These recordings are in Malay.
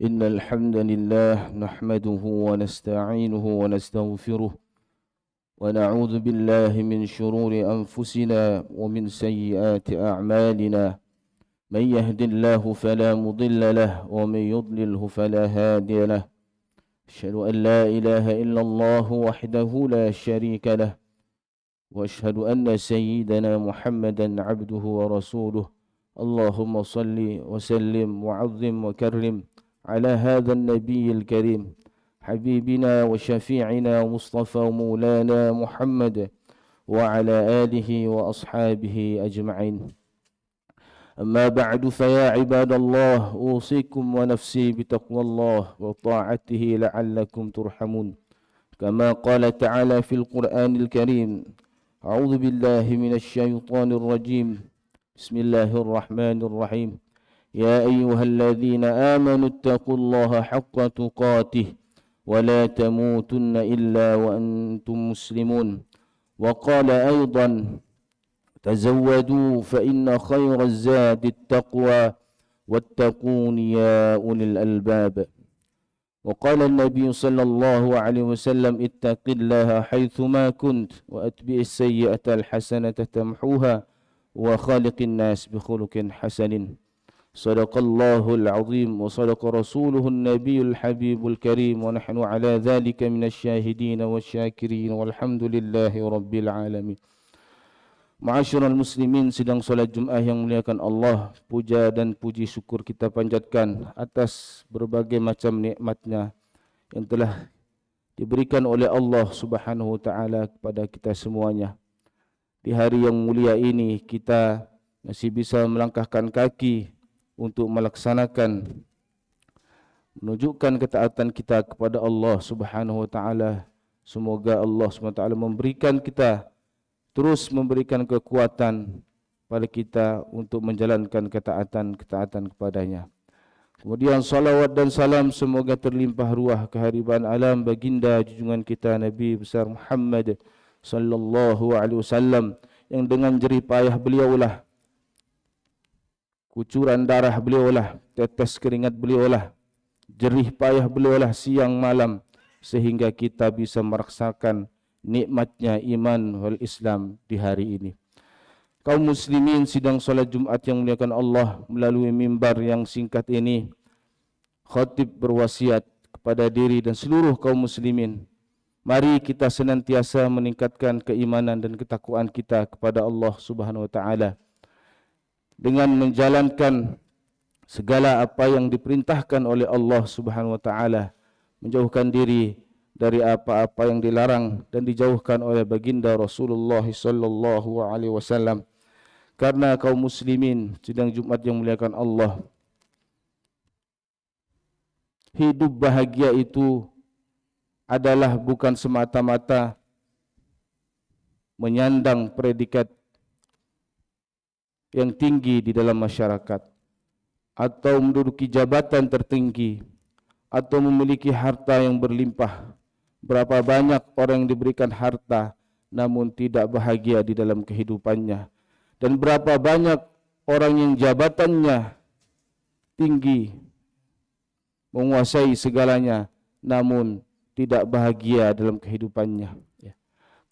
إن الحمد لله نحمده ونستعينه ونستغفره ونعوذ بالله من شرور أنفسنا ومن سيئات أعمالنا من يهد الله فلا مضل له ومن يضلله فلا هادي له أشهد أن لا إله إلا الله وحده لا شريك له وأشهد أن سيدنا محمدا عبده ورسوله اللهم صل وسلم وعظم وكرم على هذا النبي الكريم حبيبنا وشفيعنا ومصطفى مولانا محمد وعلى آله وأصحابه أجمعين. أما بعد فيا عباد الله أوصيكم ونفسي بتقوى الله وطاعته لعلكم ترحمون كما قال تعالى في القرآن الكريم أعوذ بالله من الشيطان الرجيم بسم الله الرحمن الرحيم يا أيها الذين آمنوا اتقوا الله حق تقاته ولا تموتن إلا وأنتم مسلمون وقال أيضا تزودوا فإن خير الزاد التقوى واتقون يا أولي الألباب وقال النبي صلى الله عليه وسلم اتق الله حيثما كنت وأتبع السيئة الحسنة تمحوها وخالق الناس بخلق حسن صدق الله العظيم وصدق رسوله النبي الحبيب الكريم ونحن على ذلك من الشاهدين والشاكرين والحمد لله رب العالمين. Ma'asyiral muslimin, sidang solat Jumat yang muliakan Allah, puja dan puji syukur kita panjatkan atas berbagai macam nikmatnya yang telah diberikan oleh Allah Subhanahu wa taala kepada kita semuanya. Di hari yang mulia ini kita masih bisa melangkahkan kaki untuk melaksanakan menunjukkan ketaatan kita kepada Allah Subhanahu wa taala. Semoga Allah Subhanahu wa taala memberikan kita terus memberikan kekuatan pada kita untuk menjalankan ketaatan kepadanya. Kemudian salawat dan salam semoga terlimpah ruah kehariban alam baginda junjungan kita Nabi besar Muhammad sallallahu alaihi wasallam yang dengan jerih payah beliaulah, kucuran darah beliaulah, tetes keringat beliaulah, jerih payah beliaulah siang malam sehingga kita bisa merasakan nikmatnya iman wal Islam di hari ini. Kaum muslimin sidang solat Jumat yang muliakan Allah, melalui mimbar yang singkat ini khatib berwasiat kepada diri dan seluruh kaum muslimin, mari kita senantiasa meningkatkan keimanan dan ketakwaan kita kepada Allah Subhanahu wa taala dengan menjalankan segala apa yang diperintahkan oleh Allah Subhanahu wa taala, menjauhkan diri dari apa-apa yang dilarang dan dijauhkan oleh baginda Rasulullah sallallahu alaihi wasallam. Karena kaum muslimin sidang Jumat yang muliakan Allah, hidup bahagia itu adalah bukan semata-mata menyandang predikat yang tinggi di dalam masyarakat, atau menduduki jabatan tertinggi, atau memiliki harta yang berlimpah. Berapa banyak orang yang diberikan harta namun tidak bahagia di dalam kehidupannya, dan berapa banyak orang yang jabatannya tinggi, menguasai segalanya namun tidak bahagia dalam kehidupannya.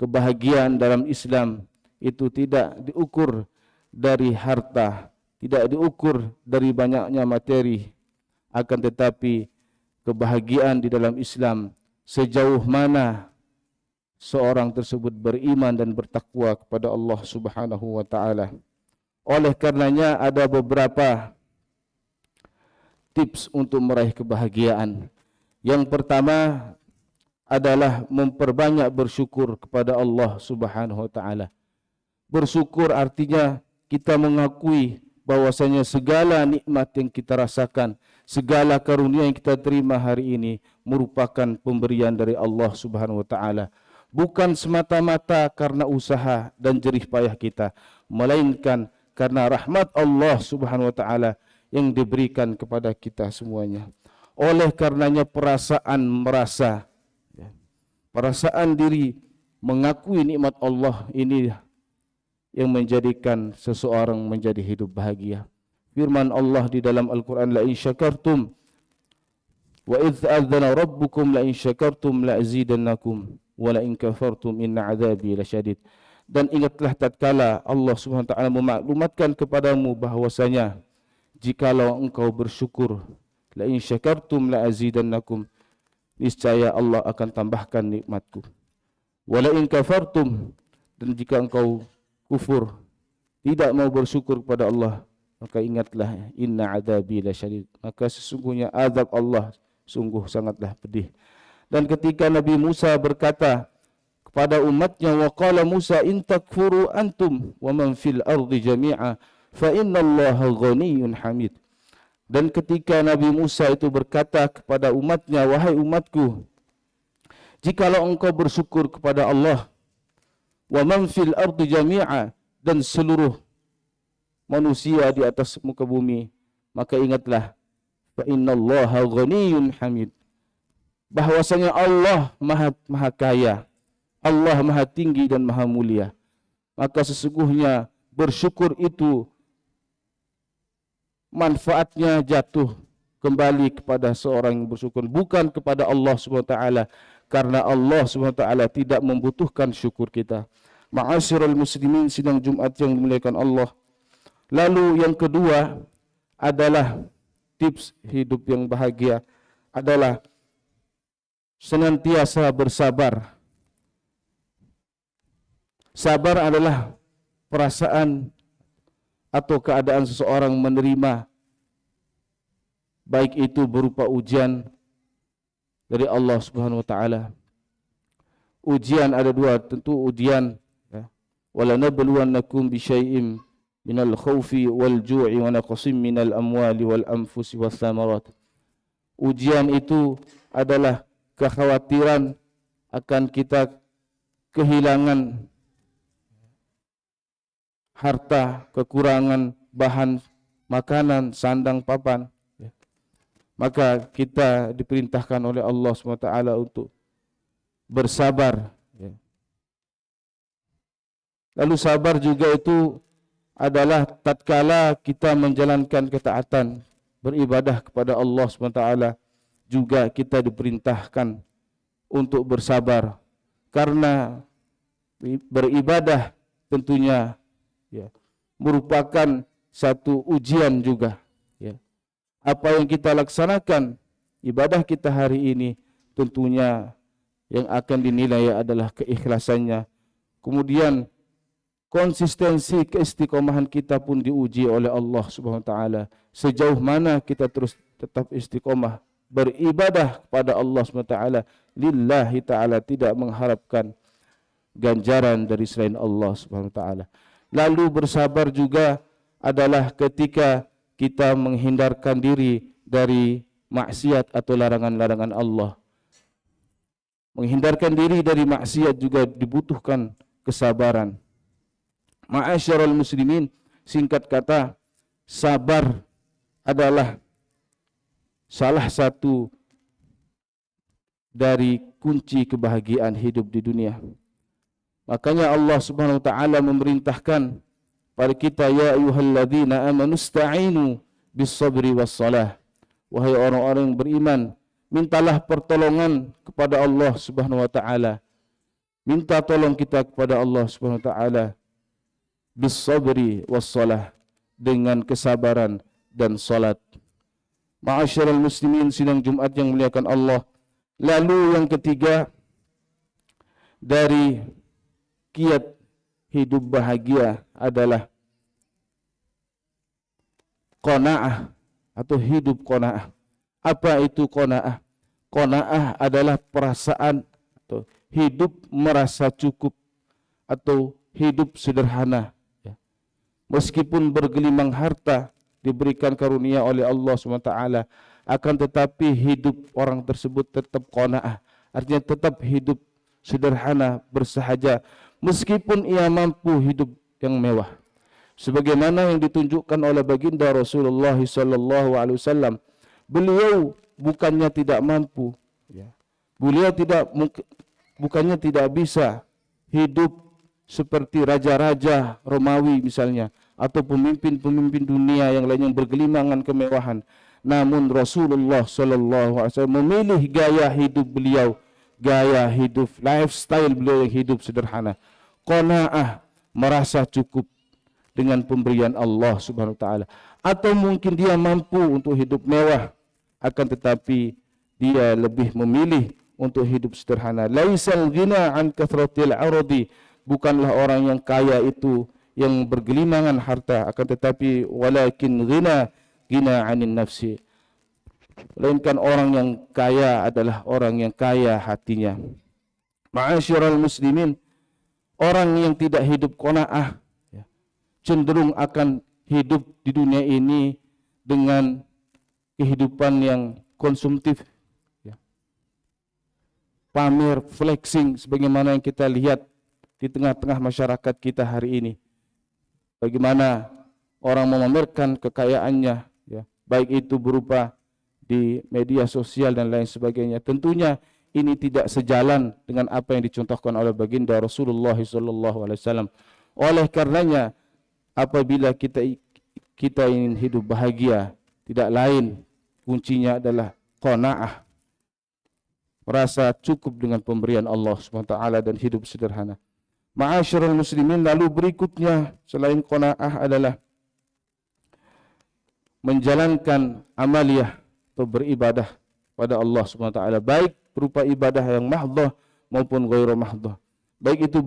Kebahagiaan dalam Islam itu tidak diukur dari harta, tidak diukur dari banyaknya materi, akan tetapi kebahagiaan di dalam Islam sejauh mana seorang tersebut beriman dan bertakwa kepada Allah Subhanahu wa taala. Oleh karenanya ada beberapa tips untuk meraih kebahagiaan. Yang pertama adalah memperbanyak bersyukur kepada Allah Subhanahu wa taala. Bersyukur artinya kita mengakui bahwasanya segala nikmat yang kita rasakan, segala karunia yang kita terima hari ini merupakan pemberian dari Allah Subhanahu wa taala. Bukan semata-mata karena usaha dan jerih payah kita, melainkan karena rahmat Allah Subhanahu wa taala yang diberikan kepada kita semuanya. Oleh karenanya perasaan diri mengakui nikmat Allah ini yang menjadikan seseorang menjadi hidup bahagia. Firman Allah di dalam Al-Quran, la in syakartum Wa idz adzana rabbukum la in syakartum la azidannakum wa la in kafartum inna adzabi lasyadid. Dan ingatlah tatkala Allah Subhanahu wa taala memaklumatkan kepadamu bahwasanya jikalau engkau bersyukur, la in syakartum la azidannakum, niscaya Allah akan tambahkan nikmatku. Wa la in kafartum, dan jika engkau kufur, tidak mau bersyukur kepada Allah, maka ingatlah inna adzabi lasyadid, maka sesungguhnya azab Allah sungguh sangatlah pedih. Dan ketika Nabi Musa berkata kepada umatnya, wa qala Musa in takfuru antum wa man fil ardi jami'a fa innallaha ghaniyyun hamid. Dan ketika Nabi Musa itu berkata kepada umatnya, wahai umatku, jikalau engkau bersyukur kepada Allah, wa man fil ardi jami'a, dan seluruh manusia di atas muka bumi, maka ingatlah fa innallaha ghaniyyun hamid, bahwasanya Allah maha kaya, Allah maha tinggi dan maha mulia. Maka sesungguhnya bersyukur itu manfaatnya jatuh kembali kepada seorang yang bersyukur, bukan kepada Allah SWT, karena Allah SWT tidak membutuhkan syukur kita. Ma'asyiral muslimin, sidang Jumat yang dimuliakan Allah. Lalu yang kedua adalah tips hidup yang bahagia adalah senantiasa bersabar. Sabar adalah perasaan atau keadaan seseorang menerima, baik itu berupa ujian dari Allah Subhanahu wa taala. Ujian ada dua, tentu ujian ya. Wala nabluwannakum bisyai'im minal khaufi wal ju'i wa naqsim minal amwali wal anfusi was thamarat. Ujian itu adalah kekhawatiran akan kita kehilangan harta, kekurangan bahan makanan, sandang, papan. Maka kita diperintahkan oleh Allah SWT untuk bersabar. Lalu sabar juga itu adalah tatkala kita menjalankan ketaatan, beribadah kepada Allah SWT, juga kita diperintahkan untuk bersabar. Karena beribadah tentunya merupakan satu ujian juga. Apa yang kita laksanakan, ibadah kita hari ini, tentunya yang akan dinilai adalah keikhlasannya. Kemudian konsistensi keistiqomahan kita pun diuji oleh Allah Subhanahu wa taala. Sejauh mana kita terus tetap istiqomah beribadah kepada Allah Subhanahu wa taala lillahi taala, tidak mengharapkan ganjaran dari selain Allah Subhanahu wa taala. Lalu bersabar juga adalah ketika kita menghindarkan diri dari maksiat atau larangan-larangan Allah. Menghindarkan diri dari maksiat juga dibutuhkan kesabaran. Ma'asyiral muslimin, singkat kata, sabar adalah salah satu dari kunci kebahagiaan hidup di dunia. Makanya Allah Subhanahu wa taala memerintahkan pada kita, ya ayyuhalladzina amanu ista'inu bis-sabri was-salah. Wahai orang-orang yang beriman, mintalah pertolongan kepada Allah Subhanahu wa taala. Minta tolong kita kepada Allah Subhanahu wa taala bis-sabri was-salah, dengan kesabaran dan salat. Ma'asyiral muslimin, sidang Jumat yang muliakan Allah. Lalu yang ketiga dari kiat hidup bahagia adalah qanaah atau hidup qanaah. Apa itu qanaah? Qanaah adalah perasaan atau hidup merasa cukup atau hidup sederhana. Meskipun bergelimang harta diberikan karunia oleh Allah SWT, akan tetapi hidup orang tersebut tetap qanaah. Artinya tetap hidup sederhana, bersahaja, meskipun ia mampu hidup yang mewah. Sebagaimana yang ditunjukkan oleh baginda Rasulullah SAW, beliau bukannya tidak mampu, beliau bukannya tidak bisa hidup seperti raja-raja Romawi misalnya, atau pemimpin-pemimpin dunia yang lain yang bergelimangan kemewahan. Namun Rasulullah sallallahu alaihi wasallam memilih gaya hidup beliau, gaya hidup lifestyle beliau yang hidup sederhana. Qanaah, merasa cukup dengan pemberian Allah Subhanahu wa taala. Atau mungkin dia mampu untuk hidup mewah, akan tetapi dia lebih memilih untuk hidup sederhana. Laisal ghina an kathratil ardi, bukanlah orang yang kaya itu yang bergelimangan harta, akan tetapi walakin ghina anin nafsi. Melainkan orang yang kaya adalah orang yang kaya hatinya. Ma'asyiral muslimin, orang yang tidak hidup qanaah cenderung akan hidup di dunia ini dengan kehidupan yang konsumtif, pamer, flexing, sebagaimana yang kita lihat di tengah-tengah masyarakat kita hari ini. Bagaimana orang memamerkan kekayaannya, baik itu berupa di media sosial dan lain sebagainya. Tentunya ini tidak sejalan dengan apa yang dicontohkan oleh baginda Rasulullah SAW. Oleh karenanya, apabila kita ingin hidup bahagia, tidak lain kuncinya adalah qanaah, merasa cukup dengan pemberian Allah SWT dan hidup sederhana. Ma'asyiral muslimin, lalu berikutnya selain qanaah adalah menjalankan amaliyah atau beribadah pada Allah SWT, baik berupa ibadah yang mahdhah maupun ghairu mahdhah, baik itu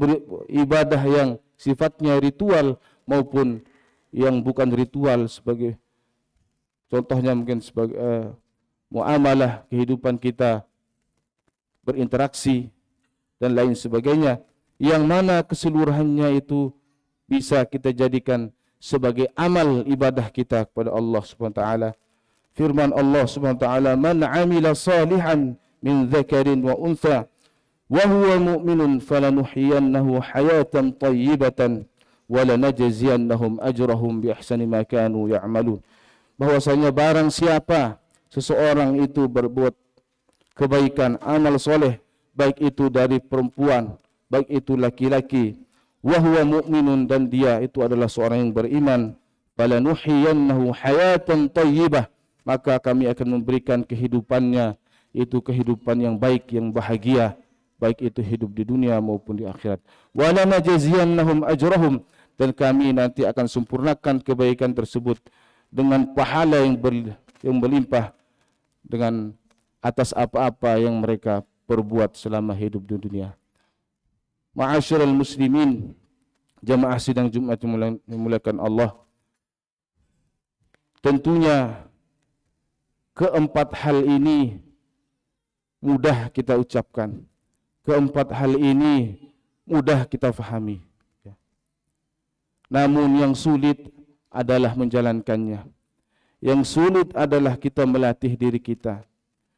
ibadah yang sifatnya ritual maupun yang bukan ritual, sebagai contohnya mungkin sebagai muamalah, kehidupan kita berinteraksi dan lain sebagainya, yang mana keseluruhannya itu bisa kita jadikan sebagai amal ibadah kita kepada Allah Subhanahu wa taala. Firman Allah Subhanahu wa taala, "Man 'amila salihan min dzakarin wa untha wa huwa mu'minun falanuhyiyannahu hayatan thayyibatan wa lanajziyannahum ajrahum bi ihsani ma kanu ya'malun." Bahwasanya barang siapa seseorang itu berbuat kebaikan, amal soleh, baik itu dari perempuan, baik itu laki-laki, wa huwa mu'minun, dan dia itu adalah seorang yang beriman, falanuhyiyannahu hayatan thayyibah, maka kami akan memberikan kehidupannya itu kehidupan yang baik, yang bahagia, baik itu hidup di dunia maupun di akhirat. Wa lanajziyannahum ajrahum, dan kami nanti akan sempurnakan kebaikan tersebut dengan pahala yang berlimpah dengan atas apa-apa yang mereka perbuat selama hidup di dunia. Ma'asyiral muslimin, jamaah sidang Jumat yang dimuliakan Allah, tentunya keempat hal ini mudah kita ucapkan, keempat hal ini mudah kita fahami, namun yang sulit adalah menjalankannya. Yang sulit adalah kita melatih diri kita.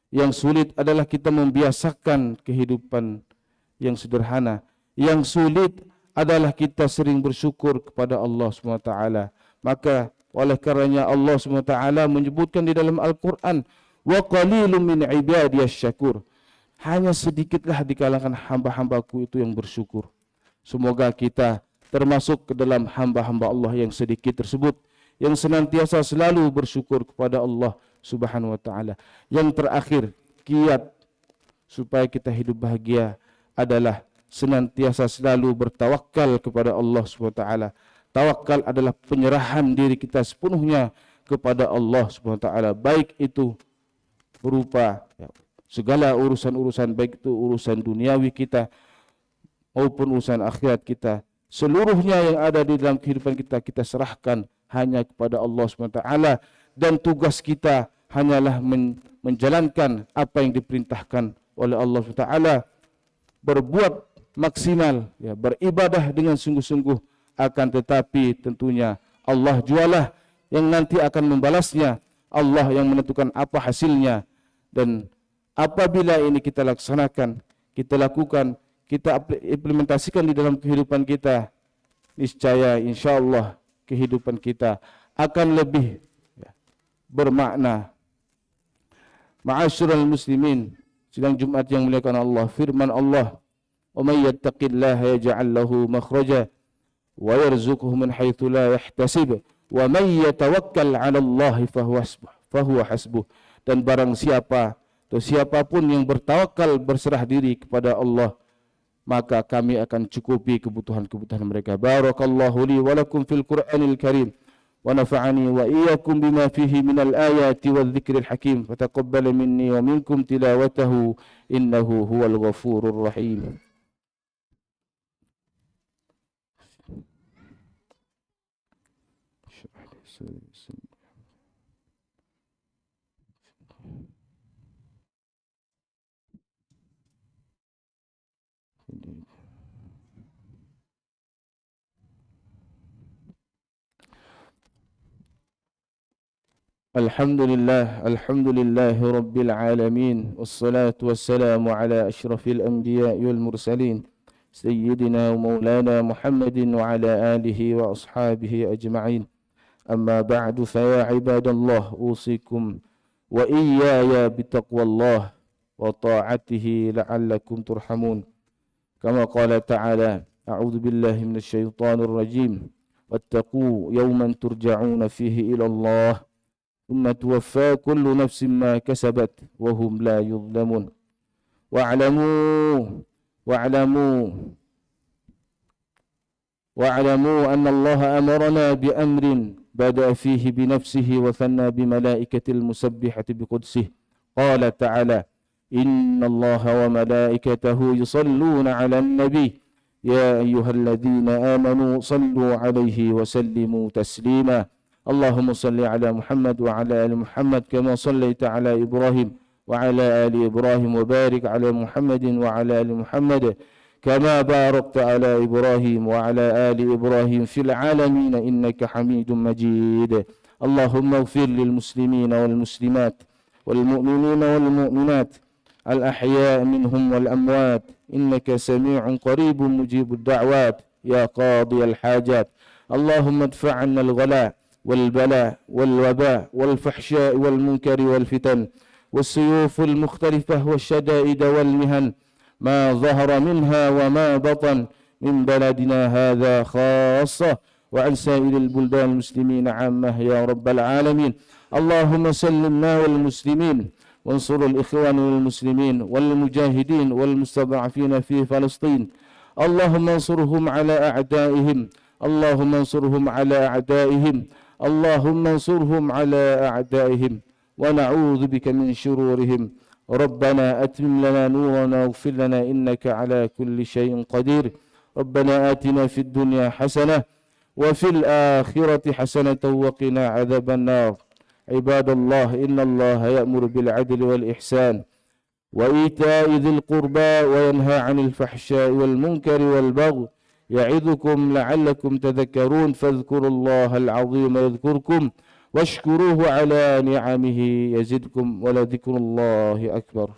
Yang sulit adalah kita membiasakan kehidupan yang sederhana. Yang sulit adalah kita sering bersyukur kepada Allah SWT. Maka oleh karenanya Allah SWT menyebutkan di dalam Al-Quran, wa qalilun min ibadiyas syakur, hanya sedikitlah di kalangan hamba-hambaku itu yang bersyukur. Semoga kita termasuk ke dalam hamba-hamba Allah yang sedikit tersebut, yang senantiasa selalu bersyukur kepada Allah Subhanahu wa taala. Yang terakhir, kiat supaya kita hidup bahagia adalah senantiasa selalu bertawakal kepada Allah Subhanahu wa taala. Tawakal adalah penyerahan diri kita sepenuhnya kepada Allah Subhanahu wa taala, baik itu berupa segala urusan-urusan, baik itu urusan duniawi kita maupun urusan akhirat kita. Seluruhnya yang ada di dalam kehidupan kita, kita serahkan hanya kepada Allah SWT, dan tugas kita hanyalah menjalankan apa yang diperintahkan oleh Allah SWT, berbuat maksimal, beribadah dengan sungguh-sungguh, akan tetapi tentunya Allah jualah yang nanti akan membalasnya, Allah yang menentukan apa hasilnya. Dan apabila ini kita laksanakan, kita lakukan, kita implementasikan di dalam kehidupan kita, niscaya insyaallah kehidupan kita akan lebih bermakna. Ma'asyiral muslimin, sidang Jumat yang muliakan Allah, firman Allah, "Wa may yattaqillaha yaj'al lahu makhraja wa yarzuqhu min haitsu la yahtasib wa may yatawakkal 'ala Allah fa huwa hasbuh." fahuwa hasbuh. Dan barang siapa atau siapapun yang bertawakal, berserah diri kepada Allah, maka kami akan cukupi kebutuhan-kebutuhan mereka. Barakallahu li wa lakum fil Qur'anil Karim wa nafa'ani wa iyyakum bima fihi minal ayati wadh dzikril hakim. Fataqabbal minni wa minkum tilawatahu innahu huwal ghafurur rahim. Alhamdulillah Rabbil Alamin. Wassalatu wassalamu ala ashrafil anbiya wal mursalin Sayyidina wa maulana Muhammadin wa ala alihi wa ashabihi ajma'in. Amma ba'du, fa ya ibadallah, usikum wa iyaya bitaqwallah wa ta'atihi la'allakum turhamun. Kama qala ta'ala, a'udzu billahi minasy syaithanir rajim. Wattaqu yawman turja'una fihi ila Allah thumma tuwaffa kullu nafsin ma kasabat wa hum la yuzlamun. واعلموا أن الله أمرنا بأمر بدأ فيه بنفسه وثنى بملائكة المسبحة بقدسه. قال تعالى: إن الله وملائكته يصلون على النبي يا أيها الذين آمنوا صلوا عليه وسلموا تسليما. اللهم صل على محمد وعلى آل محمد كما صليت على إبراهيم وعلى آل إبراهيم وبارك على محمد وعلى آل محمد كما باركت على إبراهيم وعلى آل إبراهيم في العالمين إنك حميد مجيد. اللهم اغفر للمسلمين والمسلمات والمؤمنين والمؤمنات الأحياء منهم والأموات إنك سميع قريب مجيب الدعوات يا قاضي الحاجات. اللهم ادفع عنا الغلاء والبلاء والوباء والفحشاء والمنكر والفتن والسيوف المختلفة والشدائد والمهن ما ظهر منها وما بطن من بلدنا هذا خاصة وعن سائر البلدان المسلمين عامة يا رب العالمين. اللهم سلمنا والمسلمين وانصر الإخوان والمسلمين والمجاهدين والمستضعفين في فلسطين. اللهم انصرهم على أعدائهم، اللهم انصرهم على أعدائهم، اللهم انصرهم على أعدائهم ونعوذ بك من شرورهم. ربنا أتمم لنا نورنا واغفر لنا إنك على كل شيء قدير. ربنا آتنا في الدنيا حسنة وفي الآخرة حسنة وقنا عذاب النار. عباد الله، إن الله يأمر بالعدل والإحسان وإيتاء ذي القربى وينهى عن الفحشاء والمنكر والبغي يعظكم لعلكم تذكرون. فاذكروا الله العظيم يذكركم واشكروه على نعمه يزدكم ولذكر الله أكبر.